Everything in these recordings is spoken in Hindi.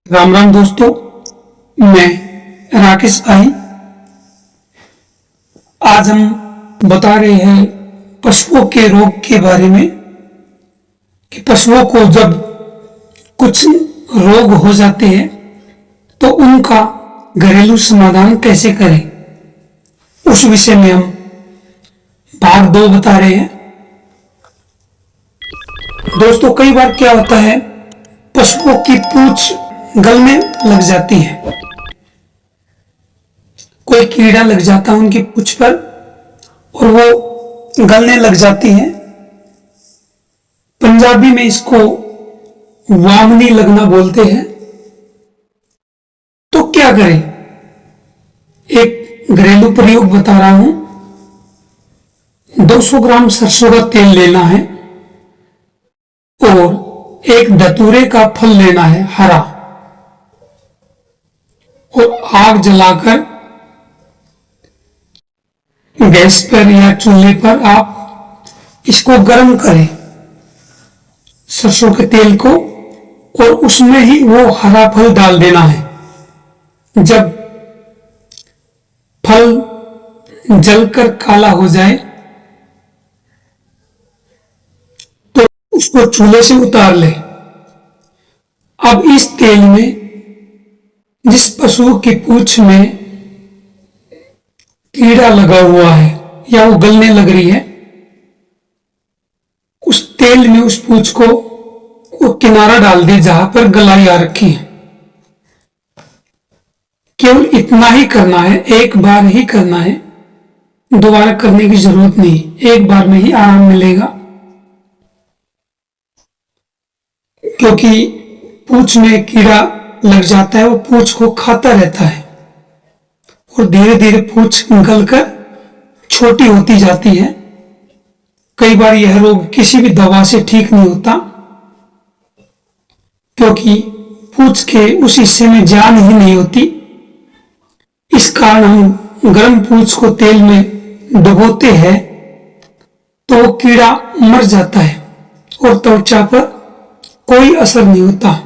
राम राम दोस्तों, मैं राकेश भाई। आज हम बता रहे हैं पशुओं के रोग के बारे में कि पशुओं को जब कुछ रोग हो जाते हैं तो उनका घरेलू समाधान कैसे करें, उस विषय में हम भाग 2 बता रहे हैं। दोस्तों, कई बार क्या होता है, पशुओं की पूंछ गलने लग जाती है। कोई कीड़ा लग जाता है उनकी पूंछ पर और वो गलने लग जाती है। पंजाबी में इसको वामनी लगना बोलते हैं। तो क्या करें? एक घरेलू प्रयोग बता रहा हूं। 200 ग्राम सरसों का तेल लेना है और एक धतूरे का फल लेना है हरा, और आग जलाकर गैस पर या चूल्हे पर आप इसको गर्म करें, सरसों के तेल को, और उसमें ही वो हरा फल डाल देना है। जब फल जलकर काला हो जाए तो उसको चूल्हे से उतार ले। अब इस तेल में जिस पशु की पूंछ में कीड़ा लगा हुआ है या वो गलने लग रही है, उस तेल में उस पूंछ को वो किनारा डाल दे जहां पर गलाई आ रखी है। केवल इतना ही करना है, एक बार ही करना है, दोबारा करने की जरूरत नहीं। एक बार में ही आराम मिलेगा, क्योंकि पूंछ में कीड़ा लग जाता है, वो पूंछ को खाता रहता है और धीरे धीरे पूंछ गलकर छोटी होती जाती है। कई बार यह रोग किसी भी दवा से ठीक नहीं होता, क्योंकि पूंछ के उस हिस्से में जान ही नहीं होती। इस कारण हम गर्म पूंछ को तेल में डुबोते हैं तो वो कीड़ा मर जाता है और त्वचा पर कोई असर नहीं होता।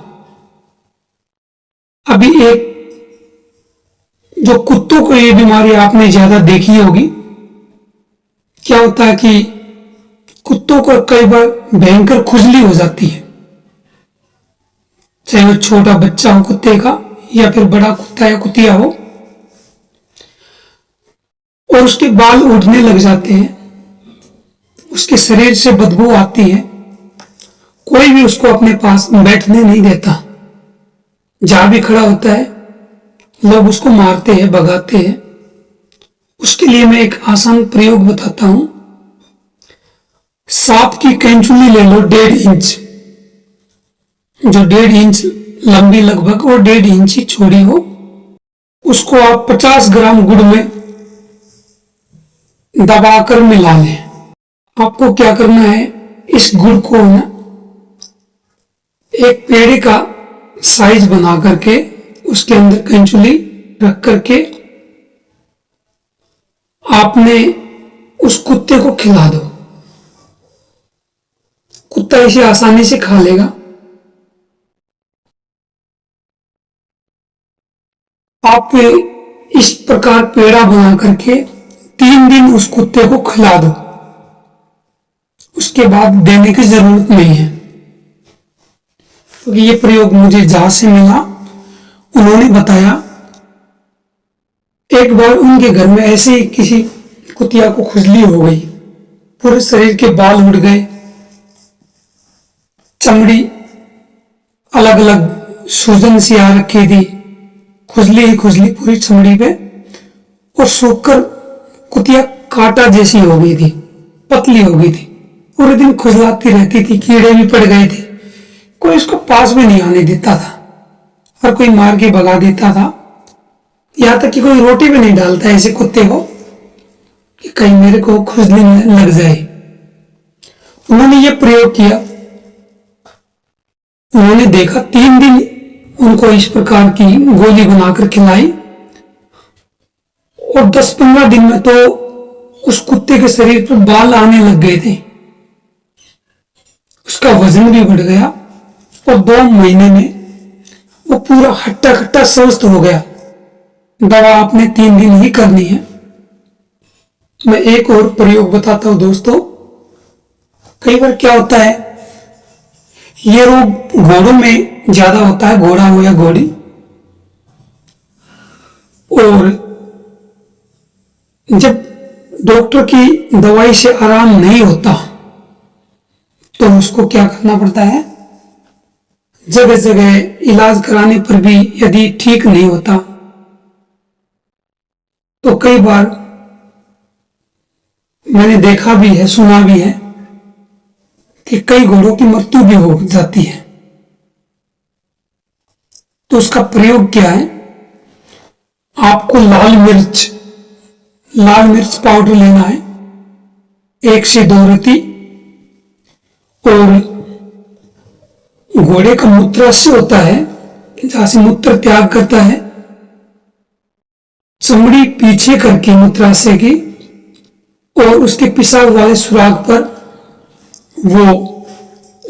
अभी एक जो कुत्तों को ये बीमारी आपने ज्यादा देखी होगी। क्या होता है कि कुत्तों को कई बार भयंकर खुजली हो जाती है, चाहे वो छोटा बच्चा हो कुत्ते का या फिर बड़ा कुत्ता या कुतिया हो, और उसके बाल उड़ने लग जाते हैं, उसके शरीर से बदबू आती है। कोई भी उसको अपने पास बैठने नहीं देता। जहां भी खड़ा होता है लोग उसको मारते हैं, भगाते हैं। उसके लिए मैं एक आसान प्रयोग बताता हूं। सांप की कैंचुली ले लो 1.5 इंच, जो 1.5 इंच लंबी लगभग और 1.5 इंच ही चौड़ी हो। उसको आप 50 ग्राम गुड़ में दबाकर मिला लें। आपको क्या करना है, इस गुड़ को ना एक पेड़े का साइज बना करके उसके अंदर कैंचुली रख करके आपने उस कुत्ते को खिला दो। कुत्ता इसे आसानी से खा लेगा। आप इस प्रकार पेड़ा बना करके 3 दिन उस कुत्ते को खिला दो। उसके बाद देने की जरूरत नहीं है, क्योंकि ये प्रयोग मुझे जहां से मिला उन्होंने बताया। एक बार उनके घर में ऐसे ही किसी कुतिया को खुजली हो गई, पूरे शरीर के बाल उड़ गए, चमड़ी अलग अलग सूजन सी आ रखी थी, खुजली ही खुजली पूरी चमड़ी पे, और सूखकर कुतिया कांटा जैसी हो गई थी, पतली हो गई थी। पूरे दिन खुजलाती रहती थी, कीड़े भी पड़ गए थे। कोई उसको पास में नहीं आने देता था, और कोई मार के भगा देता था। यहां तक कि कोई रोटी भी नहीं डालता ऐसे कुत्ते को कि कहीं मेरे को खुजली लग जाए। उन्होंने ये प्रयोग किया। उन्होंने देखा 3 दिन उनको इस प्रकार की गोली बनाकर खिलाई, और 10-15 दिन में तो उस कुत्ते के शरीर पर बाल आने लग गए थे, उसका वजन भी बढ़ गया, और 2 महीने में वो पूरा हट्टा कट्टा स्वस्थ हो गया। दवा आपने 3 दिन ही करनी है। मैं एक और प्रयोग बताता हूं दोस्तों। कई बार क्या होता है, ये रोग घोड़ों में ज्यादा होता है, घोड़ा हो या घोड़ी, और जब डॉक्टर की दवाई से आराम नहीं होता तो उसको क्या करना पड़ता है, जगह जगह इलाज कराने पर भी यदि ठीक नहीं होता तो कई बार मैंने देखा भी है, सुना भी है कि कई घोड़ों की मृत्यु भी हो जाती है। तो उसका प्रयोग क्या है, आपको लाल मिर्च पाउडर लेना है, 1 से 2 रत्ती, और घोड़े का मूत्राशय होता है, जहां से मूत्र त्याग करता है, चमड़ी पीछे करके मूत्राशय की, और उसके पेशाब वाले सुराग पर वो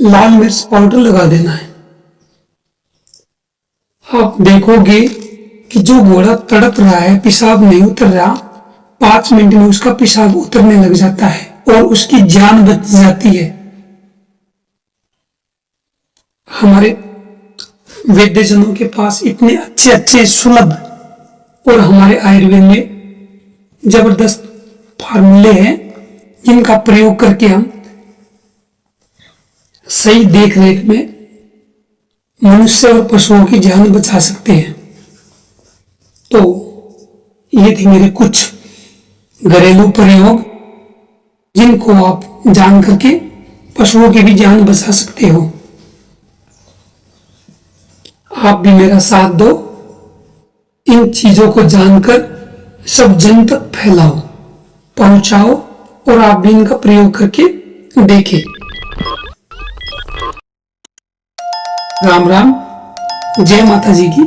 लाल मिर्च पाउडर लगा देना है। आप देखोगे कि जो घोड़ा तड़प रहा है, पेशाब नहीं उतर रहा, 5 मिनट में उसका पेशाब उतरने लग जाता है और उसकी जान बच जाती है। हमारे वैद्यजनों के पास इतने अच्छे अच्छे सुलभ और हमारे आयुर्वेद में जबरदस्त फार्मूले हैं जिनका प्रयोग करके हम सही देख रेख में मनुष्य और पशुओं की जान बचा सकते हैं। तो ये थे मेरे कुछ घरेलू प्रयोग जिनको आप जान करके पशुओं की भी जान बचा सकते हो। आप भी मेरा साथ दो, इन चीजों को जानकर सब जन तक फैलाओ, पहुंचाओ, और आप भी इनका प्रयोग करके देखें। राम राम, जय माता जी की।